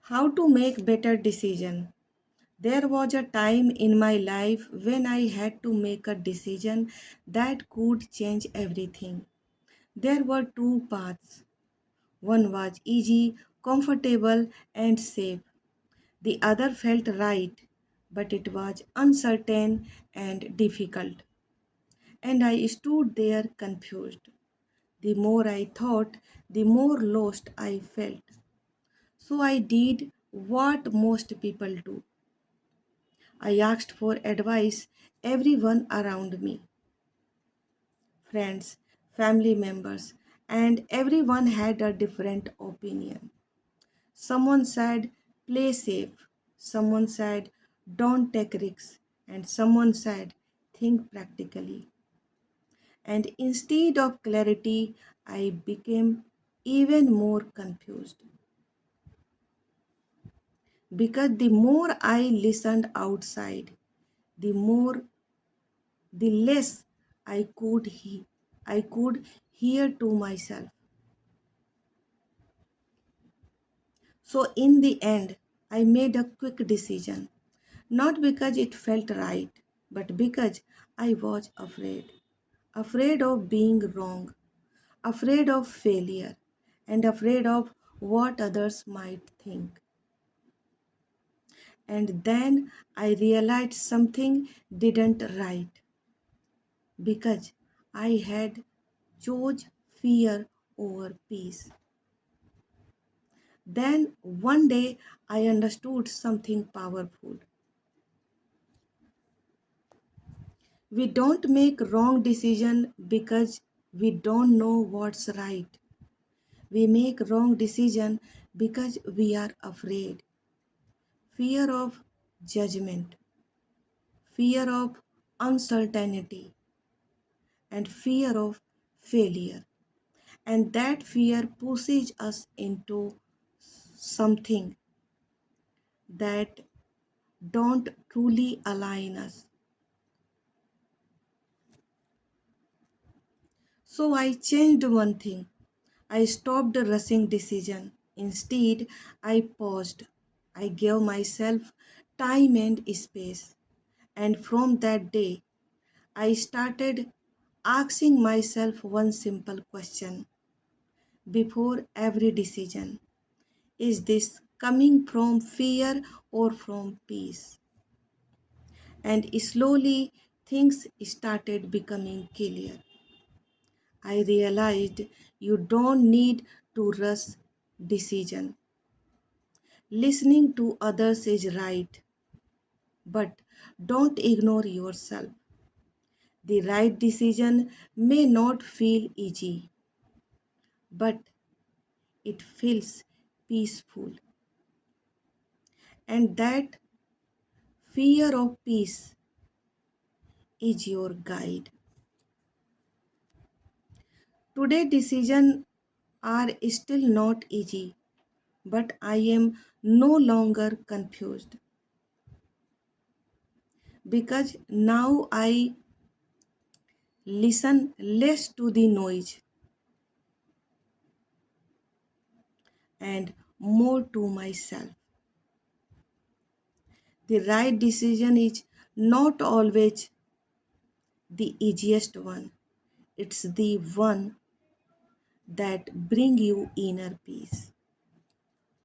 How to make better decision. There was a time in my life when I had to make a decision that could change everything. There were two paths. One was easy, comfortable, and safe. The other felt right, but it was uncertain and difficult. And I stood there confused. The more I thought, the more lost I felt. So I did what most people do. I asked for advice everyone around me, friends, family members, and everyone had a different opinion. Someone said play safe, someone said don't take risks, and someone said think practically. And instead of clarity, I became even more confused because the more I listened outside, the more the less I could hear to myself. So in the end, I made a quick decision, not because it felt right, but because I was afraid. Afraid of being wrong, afraid of failure, and afraid of what others might think. And then I realized something didn't right because I had chose fear over peace. Then one day I understood something powerful. We don't make wrong decision because we don't know what's right. We make wrong decision because we are afraid. Fear of judgment, fear of uncertainty, and fear of failure. And that fear pushes us into something that don't truly align us. So I changed one thing. I stopped rushing decision. Instead, I paused. I gave myself time and space. And from that day, I started asking myself one simple question before every decision. Is this coming from fear or from peace? And slowly things started becoming clear. I realized you don't need to rush decision. Listening to others is right, but don't ignore yourself. The right decision may not feel easy, but it feels peaceful. And that fear of peace is your guide. Today decisions are still not easy, but I am no longer confused because now I listen less to the noise and more to myself. The right decision is not always the easiest one. It's the one that bring you inner peace.